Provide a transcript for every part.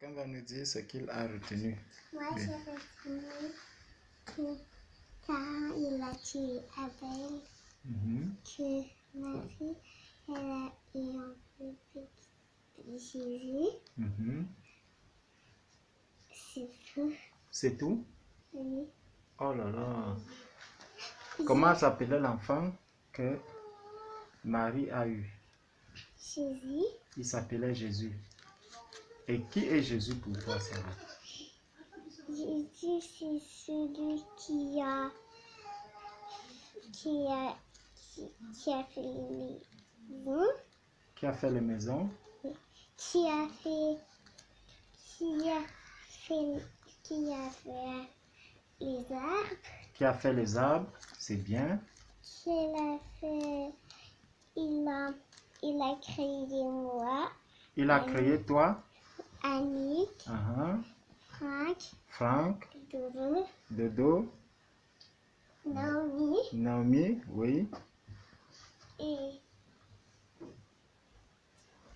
Chacun va nous dire ce qu'il a retenu. Moi, j'ai retenu que Cain, il a tué Abel, que Marie, elle a eu un bébé de Jésus. C'est tout. C'est tout? Oui. Oh là là. Comment s'appelait l'enfant que Marie a eu? Jésus. Il s'appelait Jésus. Et qui est Jésus pour toi, Sarah? Jésus, c'est celui qui a fait les maisons. Qui a fait les maisons? Qui a fait les arbres. Qui a fait les arbres, c'est bien. Il a créé moi. Il a créé toi. Annick. Franck. Dodo. Dodo. Naomi. Naomi, oui. Et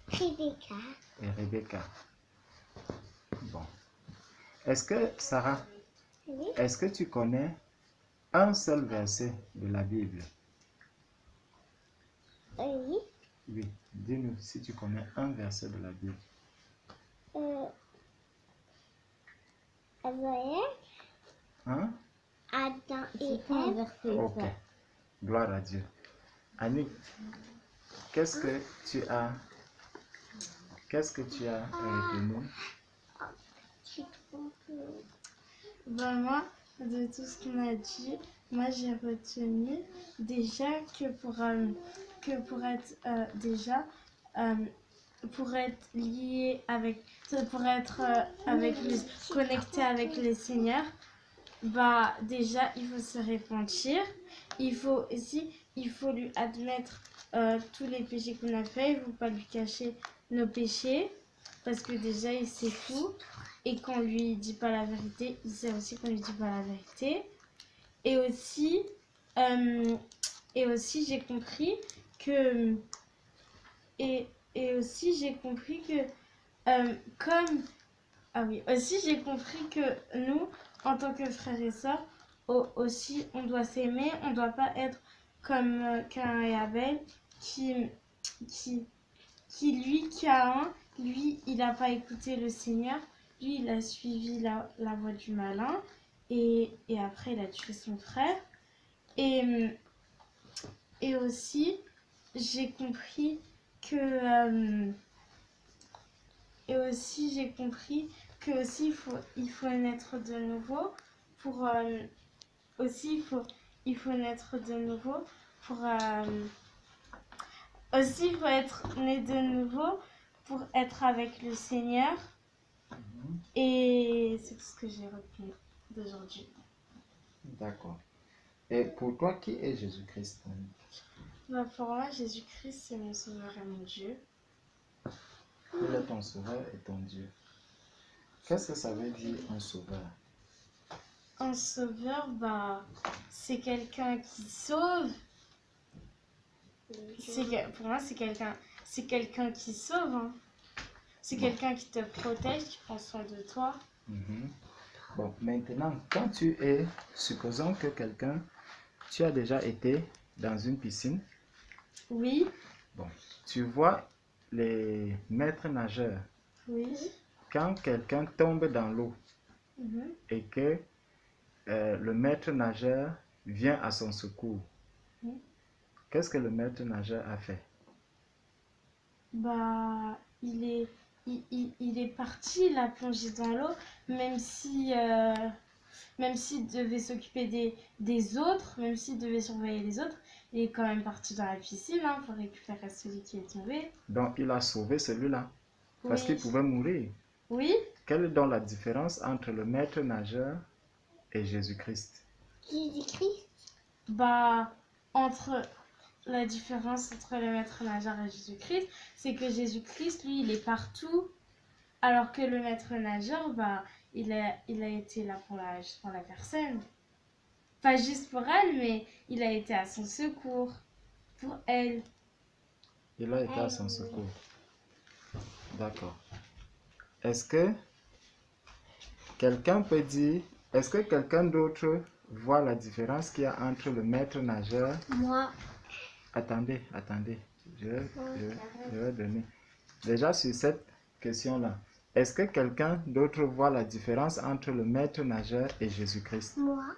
Rebecca. Et Rebecca. Bon. Est-ce que, Sarah, Oui. est-ce que tu connais un seul verset de la Bible? Oui. Oui. Dis-nous si tu connais un verset de la Bible. Hein? Adam et Ève. Ok. Gloire à Dieu. Annick, qu'est-ce que tu as retenu? Moi, de tout ce qu'on a dit, moi j'ai retenu déjà que pour être lié avec, pour être connecté avec les seigneurs, bah déjà il faut se repentir, il faut lui admettre tous les péchés qu'on a fait, il ne faut pas lui cacher nos péchés, parce que déjà il sait tout, et qu'on lui dit pas la vérité, il sait aussi qu'on lui dit pas la vérité. Et aussi j'ai compris que j'ai compris que nous, en tant que frères et sœurs, aussi on doit s'aimer, on doit pas être comme Cain et Abel qui il n'a pas écouté le Seigneur, lui il a suivi la voie du malin et après il a tué son frère. Et aussi j'ai compris que il faut naître de nouveau pour il faut être né de nouveau pour être avec le Seigneur. Et c'est tout ce que j'ai retenu d'aujourd'hui. D'accord. Et pour toi, qui est Jésus-Christ? Bah pour moi, Jésus-Christ, c'est mon sauveur et mon Dieu. Il est ton sauveur et ton Dieu. Qu'est-ce que ça veut dire un sauveur? Un sauveur, bah, c'est quelqu'un qui sauve. Pour moi, c'est quelqu'un qui sauve. Hein. C'est quelqu'un qui te protège, qui prend soin de toi. Bon, maintenant, quand supposons que tu as déjà été dans une piscine. Oui. Bon, tu vois les maîtres nageurs. Oui. Quand quelqu'un tombe dans l'eau et que le maître nageur vient à son secours, qu'est-ce que le maître nageur a fait? Bah, il est parti, il a plongé dans l'eau, même s'il devait s'occuper des autres, même s'il devait surveiller les autres, il est quand même parti dans la piscine pour récupérer celui qui est tombé. Donc il a sauvé celui-là, parce qu'il pouvait mourir. Oui. Quelle est donc la différence entre le maître nageur et Jésus-Christ? Jésus-Christ? Bah, la différence entre le maître nageur et Jésus-Christ, c'est que Jésus-Christ, lui, il est partout, alors que le maître nageur, bah, il a été là pour la personne. Pas juste pour elle, mais il a été à son secours, pour elle. Il a été à son secours. D'accord. Est-ce que Quelqu'un peut dire, est-ce que quelqu'un d'autre voit la différence qu'il y a entre le maître nageur? Moi. Attendez, je vais donner. Déjà sur cette question-là, est-ce que quelqu'un d'autre voit la différence entre le maître nageur et Jésus-Christ? Moi.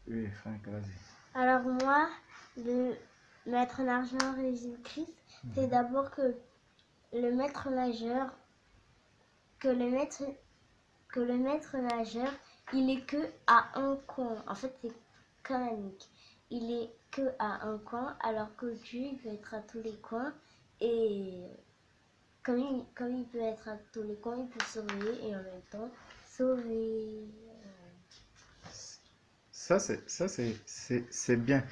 Oui, Franck, vas-y. Alors moi, le maître nageur et Jésus-Christ, c'est d'abord que le maître nageur, il est que à un coin. En fait, c'est canonique. Il est que à un coin, alors que Dieu, il peut être à tous les coins. Et comme il peut être à tous les coins, il peut sauver et en même temps sauver. Ça, c'est bien.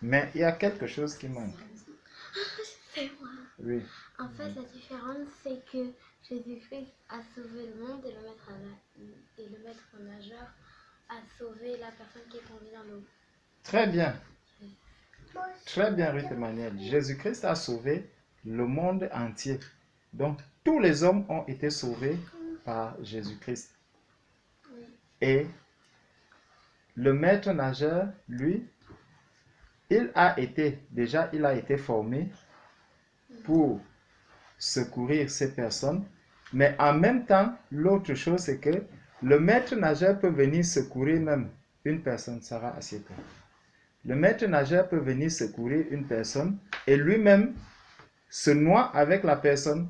Mais il y a quelque chose qui manque. C'est moi. Oui. En fait, la différence, c'est que Jésus-Christ a sauvé le monde et le maître nageur a sauvé la personne qui est tombée dans l'eau. Très bien. Très bien, Ruth Emmanuel. Jésus-Christ a sauvé le monde entier. Donc, tous les hommes ont été sauvés par Jésus-Christ. Oui. Et le maître nageur, lui, il a été formé pour secourir ces personnes. Mais en même temps, l'autre chose, c'est que le maître nageur peut venir secourir même une personne. Sarah, assieds-toi. Le maître nageur peut venir secourir une personne et lui-même se noie avec la personne.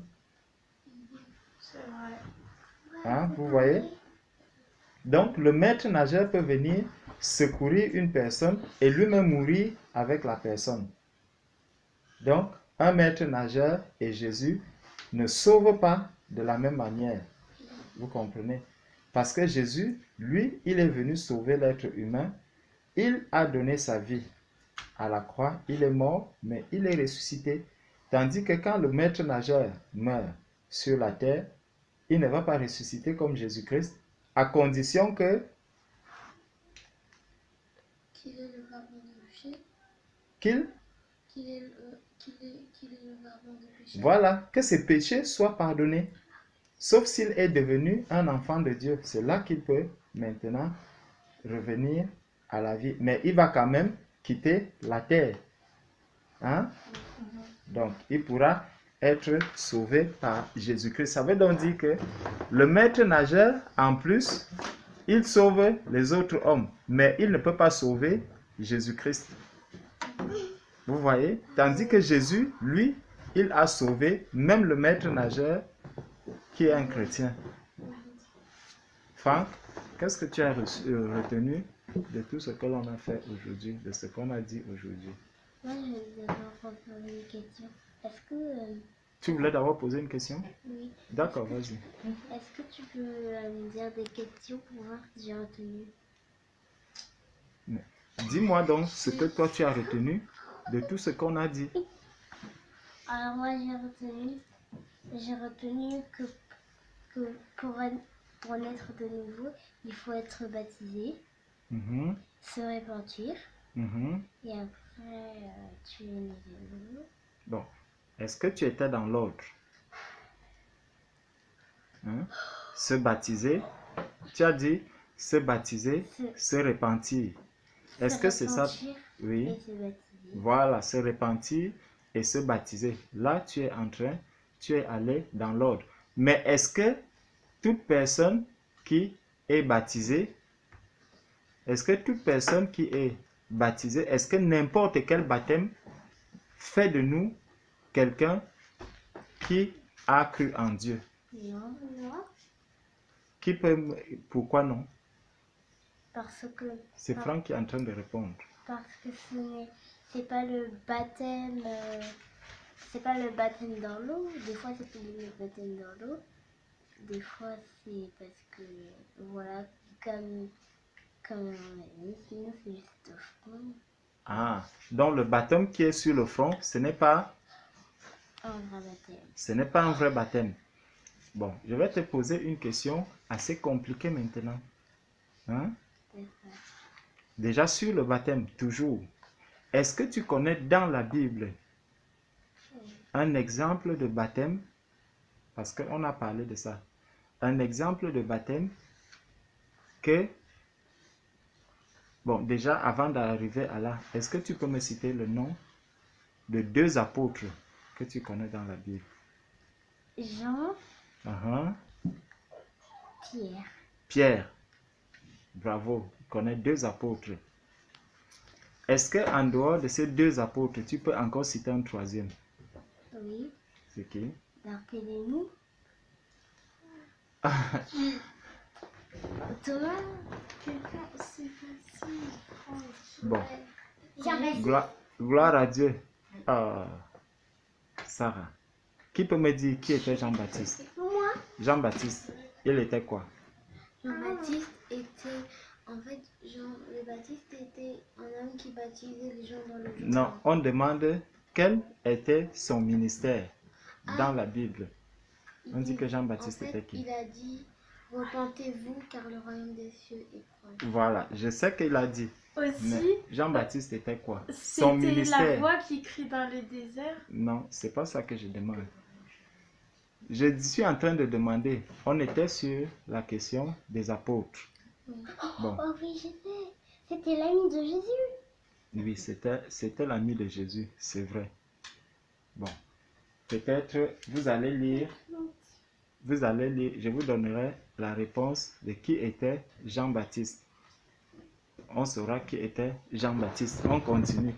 C'est vrai. Hein, vous voyez? Donc, le maître nageur peut venir secourir une personne et lui-même mourir avec la personne. Donc, un maître nageur et Jésus ne sauvent pas de la même manière. Vous comprenez? Parce que Jésus, lui, il est venu sauver l'être humain. Il a donné sa vie à la croix. Il est mort, mais il est ressuscité. Tandis que quand le maître nageur meurt sur la terre, il ne va pas ressusciter comme Jésus-Christ, à condition que Qu'il ait le pardon de péché. qu'il Qu'il ait le pardon de péché. voilà, que ses péchés soient pardonnés. Sauf s'il est devenu un enfant de Dieu. C'est là qu'il peut maintenant revenir à la vie. Mais il va quand même quitter la terre. Hein? Donc, il pourra être sauvé par Jésus-Christ. Ça veut donc dire que le maître nageur, en plus, il sauve les autres hommes. Mais il ne peut pas sauver Jésus-Christ. Vous voyez? Tandis que Jésus, lui, il a sauvé même le maître nageur qui est un chrétien. Franck, qu'est-ce que tu as retenu de tout ce que l'on a fait aujourd'hui, de ce qu'on a dit aujourd'hui? Moi, je vais d'abord poser une question. Est-ce que... Tu voulais d'abord poser une question? Oui. D'accord, vas-y. Est-ce que tu peux me dire des questions pour voir si j'ai retenu? Dis-moi donc ce que toi tu as retenu de tout ce qu'on a dit. Alors moi, j'ai retenu que pour naître de nouveau, il faut être baptisé, se repentir, et après tu es né de nouveau. Bon, est-ce que tu étais dans l'ordre? Se baptiser, tu as dit se baptiser, se repentir. Est-ce que c'est ça? Oui. Et se baptiser. Voilà, se repentir et se baptiser. Là, tu es allé dans l'ordre. Mais est-ce que toute personne qui est baptisée, est-ce que n'importe quel baptême fait de nous quelqu'un qui a cru en Dieu? Non. Pourquoi non? Parce que... C'est Franck qui est en train de répondre. Parce que c'est pas le baptême... c'est pas le baptême dans l'eau. Des fois, c'est pas le baptême dans l'eau. Des fois, c'est parce que... Voilà, comme on a dit, sinon c'est juste au front. Ah, donc le baptême qui est sur le front, ce n'est pas... un vrai baptême. Ce n'est pas un vrai baptême. Bon, je vais te poser une question assez compliquée maintenant. Hein? Déjà sur le baptême, toujours. Est-ce que tu connais dans la Bible un exemple de baptême Parce qu'on a parlé de ça. Un exemple de baptême que... Bon, déjà, avant d'arriver à là, est-ce que tu peux me citer le nom de 2 apôtres que tu connais dans la Bible? Jean, Pierre. Pierre. Bravo, tu connais 2 apôtres. Est-ce qu'en dehors de ces 2 apôtres, tu peux encore citer un troisième? Oui. C'est qui? Barthélemy. Thomas. C'est facile. Bon, Jean-Baptiste. gloire à Dieu. Sarah, qui peut me dire qui était Jean-Baptiste? Moi. Jean-Baptiste, il était quoi? Jean-Baptiste était... En fait, Jean le Baptiste était un homme qui baptisait les gens dans le Jourdain. Non, on demande quel était son ministère dans la Bible. On dit que Jean-Baptiste était qui? Il a dit, repentez-vous car le royaume des cieux est proche. Voilà, je sais qu'il a dit. Mais Aussi, Jean-Baptiste était quoi? Son c'était la ministère. voix qui crie dans le désert. Non, c'est pas ça que je demande. Je suis en train de demander. On était sur la question des apôtres. Bon. Oh oui, je sais. C'était l'ami de Jésus. Oui, c'était l'ami de Jésus, c'est vrai. Bon, peut-être vous allez lire, je vous donnerai la réponse de qui était Jean-Baptiste. On saura qui était Jean-Baptiste. On continue.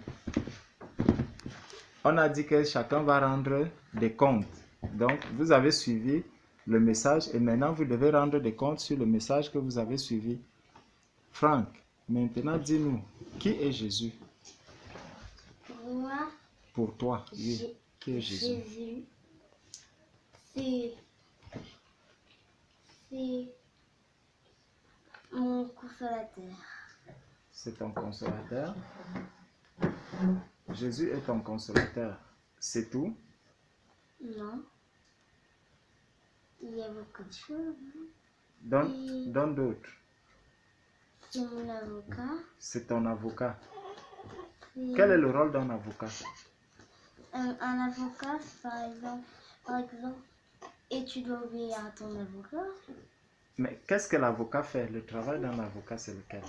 On a dit que chacun va rendre des comptes. Donc, vous avez suivi le message et maintenant vous devez rendre des comptes sur le message que vous avez suivi. Franck, maintenant dis-nous, qui est Jésus? Pour moi, Pour toi, oui. Qui est Jésus? Jésus, c'est mon consolateur. C'est ton consolateur. Jésus est ton consolateur. C'est tout? Non. Il y a beaucoup de choses. Donne d'autres. C'est mon avocat. C'est ton avocat. Et Quel est le rôle d'un avocat? un avocat, par exemple, et tu dois obéir à ton avocat. Mais qu'est-ce que l'avocat fait? Le travail d'un avocat, c'est lequel?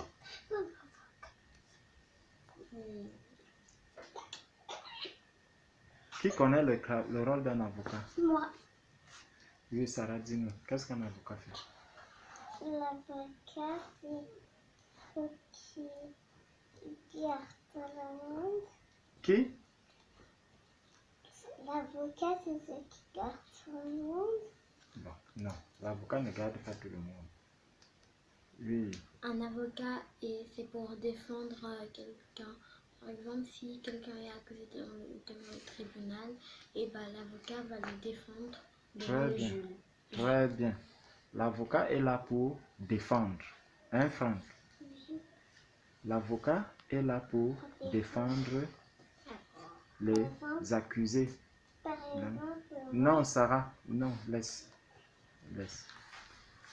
Qui connaît le rôle d'un avocat? Moi. Oui, Sarah, dis-nous. Qu'est-ce qu'un avocat fait? L'avocat, c'est ce qui garde le monde. Qui? L'avocat, c'est ce qui garde le monde. Bon, non. L'avocat ne garde pas tout le monde. Oui. Un avocat, c'est pour défendre quelqu'un. Par exemple, si quelqu'un est accusé devant le tribunal, et ben, l'avocat va le défendre devant le juge. Très bien. L'avocat est là pour défendre. Hein, Franck? L'avocat est là pour défendre les accusés. Par exemple, Non, Sarah, non, laisse.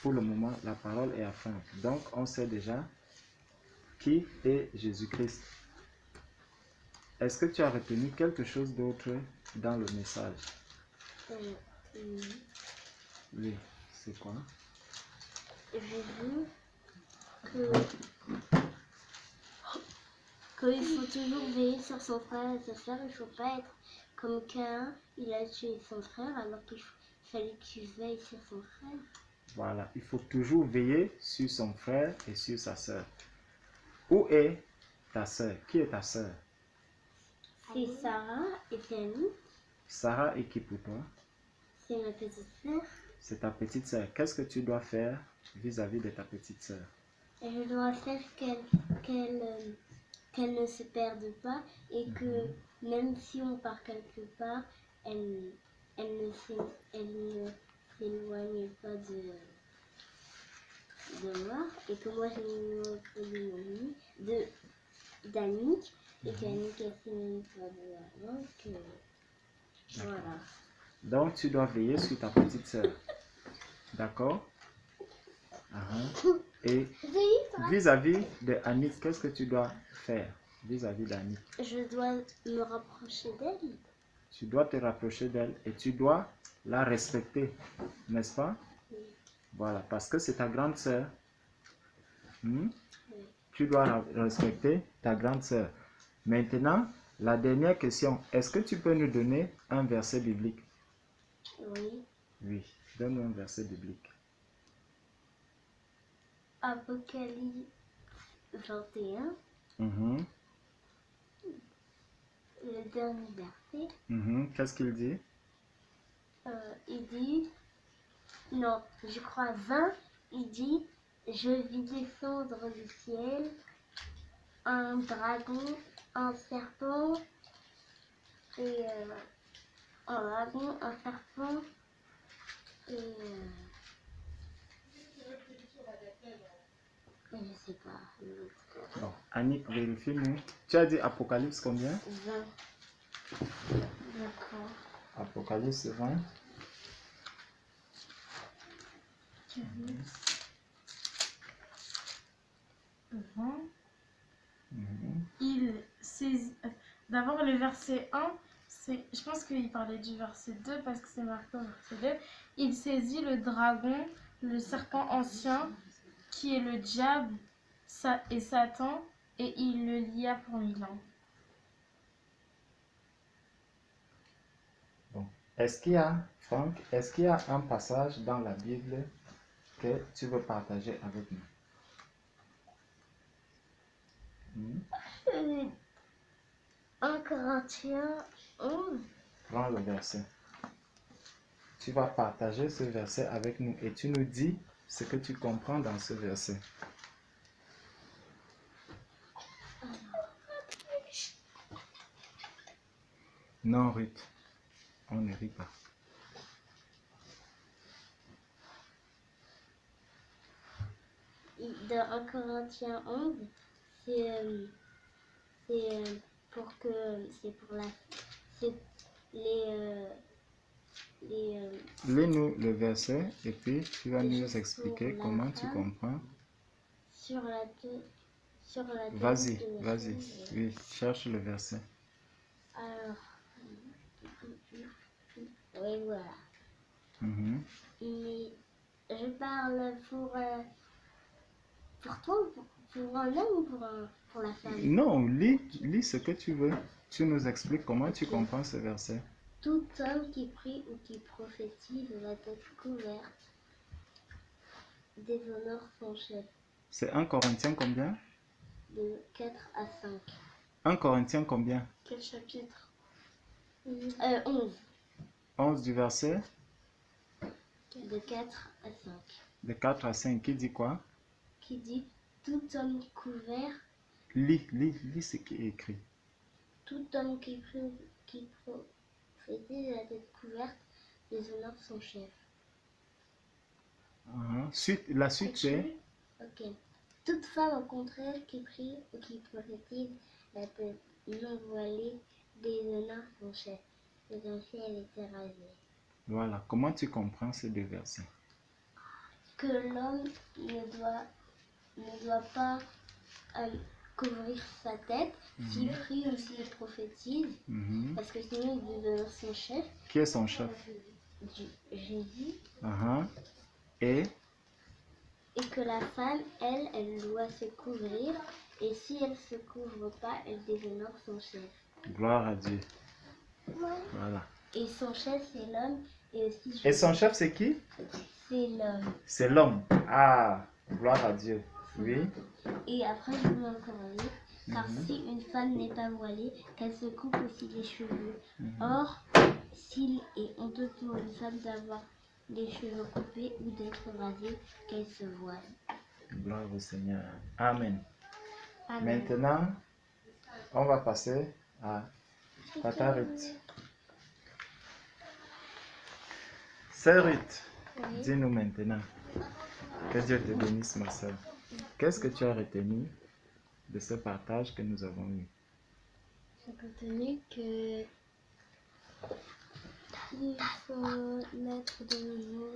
Pour le moment, la parole est à Franck. Donc, on sait déjà qui est Jésus-Christ. Est-ce que tu as retenu quelque chose d'autre dans le message? Oui, c'est quoi? j'ai vu qu'il faut toujours veiller sur son frère et sa soeur. Il ne faut pas être comme Caïn, il a tué son frère alors qu'il fallait qu'il veille sur son frère. Voilà, il faut toujours veiller sur son frère et sur sa soeur. Où est ta soeur? Qui est ta soeur? C'est Sarah et c'est Annie. Sarah est qui pour toi? C'est ma petite sœur. C'est ta petite soeur. Qu'est-ce que tu dois faire vis-à-vis de ta petite soeur? Et je dois faire qu'elle ne se perde pas et que même si on part quelque part, elle ne s'éloigne pas de moi et que moi je m'éloigne de mon ami, d'Annick et qu'Annick elle s'éloigne pas de moi. Donc voilà. Donc tu dois veiller sur ta petite soeur. D'accord? Et vis-à-vis de Annick, qu'est-ce que tu dois faire vis-à-vis d'Annick? Je dois me rapprocher d'elle. Tu dois te rapprocher d'elle et tu dois la respecter, n'est-ce pas? Voilà, parce que c'est ta grande sœur. Tu dois respecter ta grande sœur. Maintenant, la dernière question. Est-ce que tu peux nous donner un verset biblique? Oui. Oui, donne-nous un verset biblique. Apocalypse 21, Mhm. le dernier verset. Qu'est-ce qu'il dit? Il dit, non, je crois 20, il dit, je vis descendre du ciel un dragon, un serpent, et un dragon, un serpent, et je sais pas. Bon, Annick, vérifie-nous. Tu as dit Apocalypse combien? 20. D'accord. Apocalypse 20. Il saisit. D'abord, le verset 1, je pense qu'il parlait du verset 2 parce que c'est marqué au verset 2. Il saisit le dragon, le serpent ancien, qui est le diable et Satan, et il le lia pour 1000 ans. Bon. Est-ce qu'il y a, Franck, est-ce qu'il y a un passage dans la Bible que tu veux partager avec nous? 1 Corinthiens 11. Prends le verset. Tu vas partager ce verset avec nous et tu nous dis ce que tu comprends dans ce verset. Non, Ruth, on ne rit pas. Dans 1 Corinthiens 11, c'est pour Lis-nous le verset et puis tu vas nous expliquer comment tu comprends. Sur la tête. Vas-y, vas-y. Oui, cherche le verset. Alors, oui, voilà. Mais je parle pour toi, pour un homme ou pour la femme? Non, lis ce que tu veux. Tu nous expliques comment tu comprends ce verset. Tout homme qui prie ou qui prophétise la tête couverte déshonore son chef. C'est 1 Corinthiens combien? De 4 à 5. 1 Corinthiens combien? Quel chapitre? 11. 11 du verset? De 4 à 5. De 4 à 5, qui dit quoi? Qui dit tout homme couvert. Lis ce qui est écrit. Tout homme qui prophétise la tête couverte déshonore son chef. La suite c'est? Ok. Toute femme au contraire qui prie ou qui prophétise la tête non voilée déshonore son chef. Mais ainsi elle était rasée. Voilà. Comment tu comprends ces deux versets? Que l'homme ne doit pas couvrir sa tête s'il prie ou s'il prophétise, parce que sinon il déshonore son chef. Qui est son chef? Jésus. Et que la femme, elle doit se couvrir, et si elle se couvre pas, elle déshonore son chef. Gloire à Dieu. Voilà. Et son chef, c'est l'homme, et aussi Jésus. Et son chef, c'est qui? C'est l'homme. C'est l'homme. Ah, gloire à Dieu. Oui. Et après, je veux encore lire. Car si une femme n'est pas voilée, qu'elle se coupe aussi les cheveux. Or, s'il est honteux pour une femme d'avoir les cheveux coupés ou d'être rasée, qu'elle se voile. Gloire au Seigneur. Amen. Amen. Maintenant, on va passer à Tata Ruth. Sœur Ruth, dis-nous maintenant. Que Dieu te bénisse, ma sœur. Qu'est-ce que tu as retenu de ce partage que nous avons eu? J'ai retenu que il faut mettre de nouveau,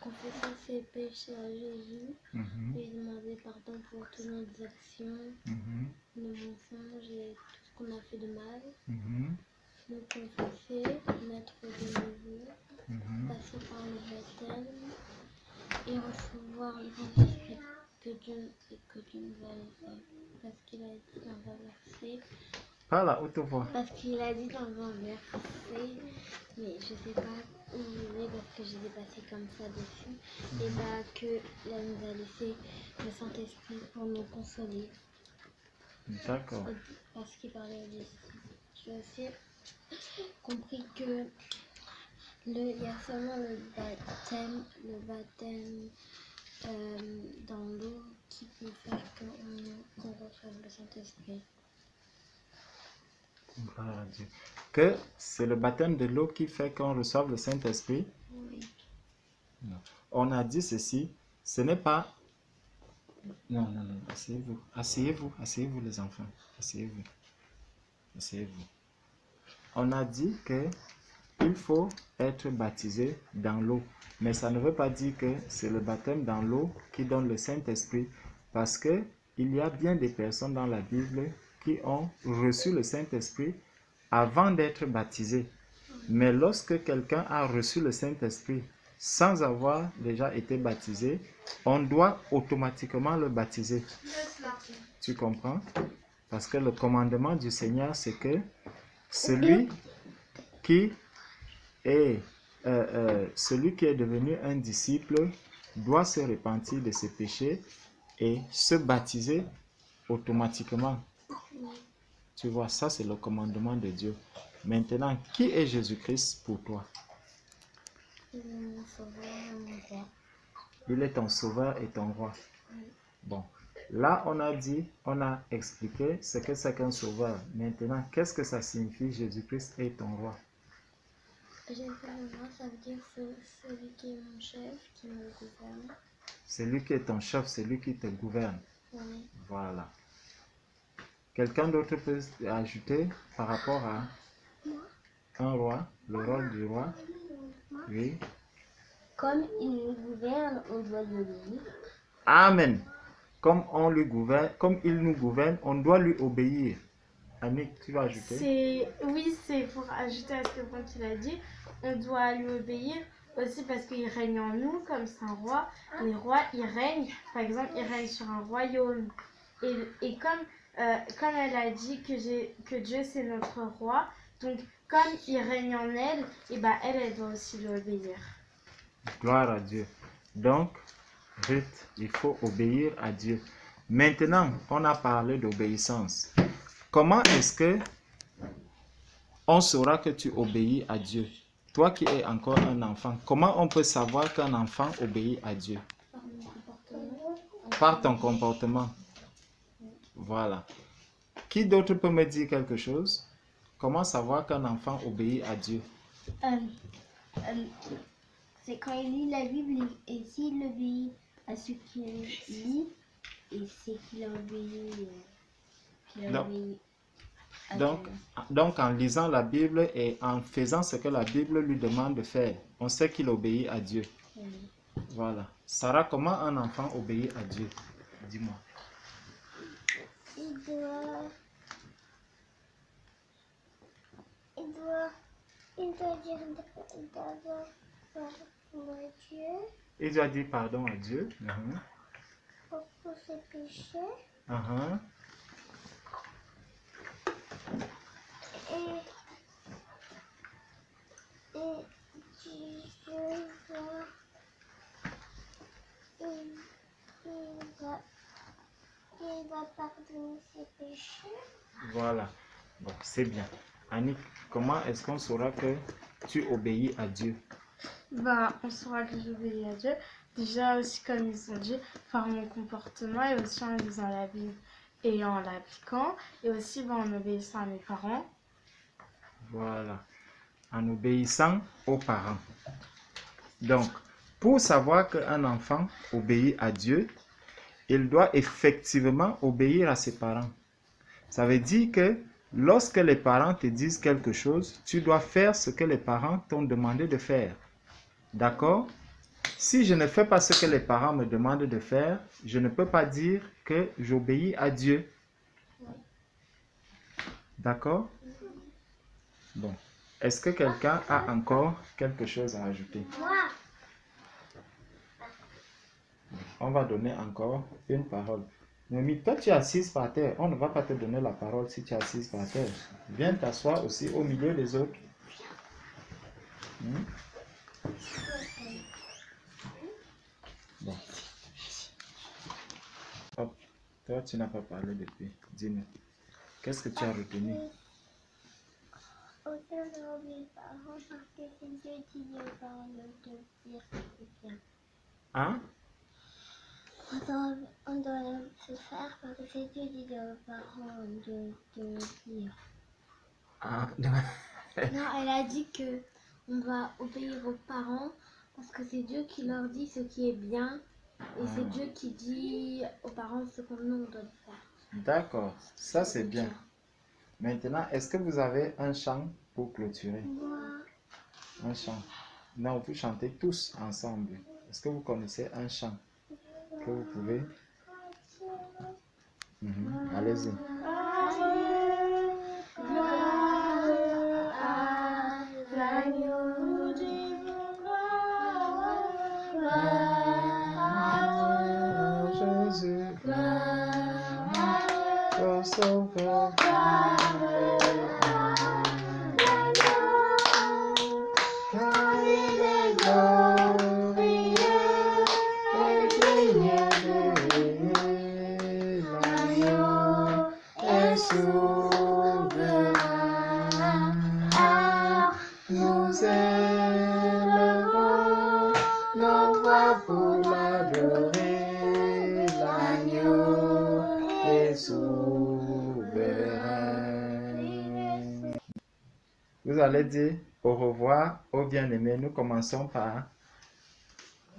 confesser ses péchés à Jésus, lui demander pardon pour toutes nos actions, nos mensonges et tout ce qu'on a fait de mal. Nous confesser, mettre de nouveau commencer par le baptême et recevoir le Saint-Esprit que Dieu nous a laissé. Parce qu'il a dit dans un verset. Parle à haute voix. Parce qu'il a dit dans un verset, mais je sais pas où il est parce que je l'ai passé comme ça dessus, et bah que là nous a laissé le Saint-Esprit pour nous consoler. D'accord. Parce qu'il parlait aux disciples. J'ai aussi compris que il y a seulement le baptême dans l'eau qui peut faire qu'on reçoive le Saint-Esprit. Gloire à Dieu. Que c'est le baptême de l'eau qui fait qu'on reçoive le Saint-Esprit? Oui. Non. On a dit ceci, ce n'est pas... Non, asseyez-vous. Asseyez-vous les enfants. Asseyez-vous. On a dit que il faut être baptisé dans l'eau. Mais ça ne veut pas dire que c'est le baptême dans l'eau qui donne le Saint-Esprit. Parce que il y a bien des personnes dans la Bible qui ont reçu le Saint-Esprit avant d'être baptisés. Mais lorsque quelqu'un a reçu le Saint-Esprit sans avoir déjà été baptisé, on doit automatiquement le baptiser. Tu comprends? Parce que le commandement du Seigneur, c'est que celui qui est devenu un disciple doit se repentir de ses péchés et se baptiser automatiquement. Tu vois, ça c'est le commandement de Dieu. Maintenant, qui est Jésus-Christ pour toi? Il est ton sauveur et ton roi. Bon, là on a expliqué ce que c'est qu'un sauveur. Maintenant, qu'est-ce que ça signifie Jésus-Christ est ton roi? Jésus le roi, ça veut dire celui qui est mon chef, qui me gouverne. Celui qui est ton chef, celui qui te gouverne. Oui. Voilà. Quelqu'un d'autre peut ajouter par rapport à un roi, le rôle du roi? Oui. Comme il nous gouverne, on doit lui obéir. Amen. Comme il nous gouverne, on doit lui obéir. Annick, tu vas ajouter? Oui, c'est pour ajouter à ce que Franck a dit. On doit lui obéir aussi parce qu'il règne en nous comme c'est un roi. Les rois, ils règnent. Par exemple, ils règnent sur un royaume. Et comme elle a dit que Dieu c'est notre roi, donc comme il règne en elle, et ben elle doit aussi lui obéir. Gloire à Dieu. Donc, Ruth, il faut obéir à Dieu. Maintenant, on a parlé d'obéissance. Comment est-ce que on saura que tu obéis à Dieu? Toi qui es encore un enfant, comment on peut savoir qu'un enfant obéit à Dieu? Par ton comportement. Voilà. Qui d'autre peut me dire quelque chose? Comment savoir qu'un enfant obéit à Dieu? C'est quand il lit la Bible et s'il obéit à ce qu'il lit, et c'est qu'il a obéi. Donc, en lisant la Bible et en faisant ce que la Bible lui demande de faire, on sait qu'il obéit à Dieu. Voilà. Sarah, comment un enfant obéit à Dieu? Dis-moi. Il doit dire d'abord pardon à Dieu. Il doit dire pardon à Dieu. Pour ses péchés. Et il va pardonner ses péchés. Voilà. Bon, c'est bien. Annick, comment est-ce qu'on saura que tu obéis à Dieu? On saura que j'obéis à Dieu. Déjà aussi comme ils ont dit, par mon comportement et aussi en lisant la Bible et en l'appliquant. Et aussi en obéissant à mes parents. Voilà. En obéissant aux parents. Donc, pour savoir qu'un enfant obéit à Dieu, il doit effectivement obéir à ses parents. Ça veut dire que lorsque les parents te disent quelque chose, tu dois faire ce que les parents t'ont demandé de faire. D'accord? Si je ne fais pas ce que les parents me demandent de faire, je ne peux pas dire que j'obéis à Dieu. D'accord? Bon. Est-ce que quelqu'un a encore quelque chose à ajouter? Moi. on va donner encore une parole. Noémie, toi tu es assise par terre. On ne va pas te donner la parole si tu es assise par terre. Viens t'asseoir aussi au milieu des autres. Bon. Hop. Toi, tu n'as pas parlé depuis. Dis-nous. Qu'est-ce que tu as retenu? Honore mes parents parce que c'est Dieu qui dit aux parents de dire que c'est bien. Hein? On doit se faire parce que c'est Dieu qui dit aux parents de dire. Ah. Non, elle a dit que on va obéir aux parents parce que c'est Dieu qui leur dit ce qui est bien et c'est Dieu qui dit aux parents ce qu'on nous doit faire. D'accord, ça c'est bien. Maintenant, est-ce que vous avez un chant pour clôturer? Moi, Un chant. Non, vous chantez tous ensemble. Est-ce que vous connaissez un chant que vous pouvez? Allez-y. Jésus, au Sauveur. Car il est glorieux et digne de régner. L'agneau est souverain. Nous élevons nos voix pour l'adorer. L'agneau est souverain. Vous allez dire au revoir aux bien-aimés. Nous commençons par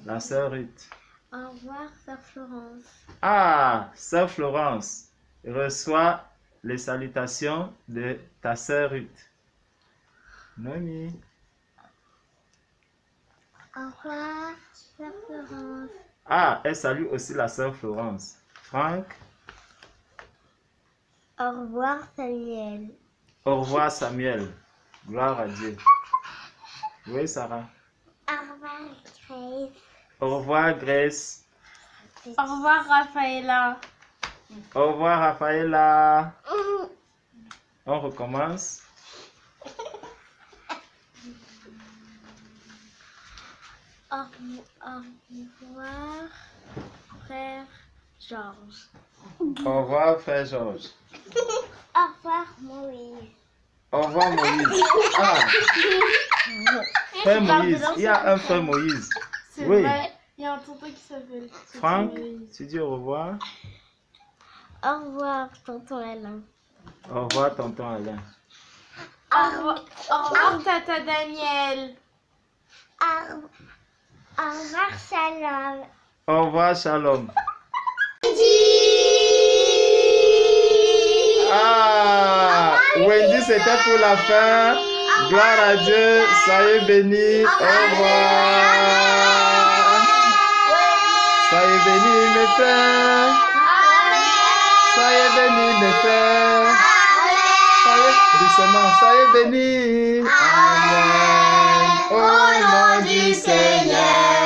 la sœur Ruth. Au revoir, sœur Florence. Ah, sœur Florence, reçois les salutations de ta sœur Ruth. Noémie. au revoir, sœur Florence. Ah, elle salue aussi la sœur Florence. Franck. Au revoir, Samuel. Au revoir Samuel. Gloire à Dieu. Oui, Sarah. Au revoir, Grace. Au revoir Grace. Au revoir, Raphaëla. Au revoir Raphaëla. On recommence. Au revoir, frère Georges. Au revoir frère Georges. Au revoir, Moïse. Au revoir Moïse. Ah, frère Moïse. Il y a un frère Moïse. C'est Oui. vrai, il y a un tonton qui s'appelle Franck, Moïse. tu dis au revoir. Au revoir, tonton Alain. Au revoir tonton Alain. Au revoir, tata Daniel. Au revoir, Shalom. Au revoir Shalom. Ah, Wendy, c'était pour la fin. Gloire à Dieu. Soyez bénis. Au revoir. Soyez bénis, mes frères. Soyez bénis, mes frères. Soyez doucement. Soyez bénis. Amen. Au nom du Seigneur.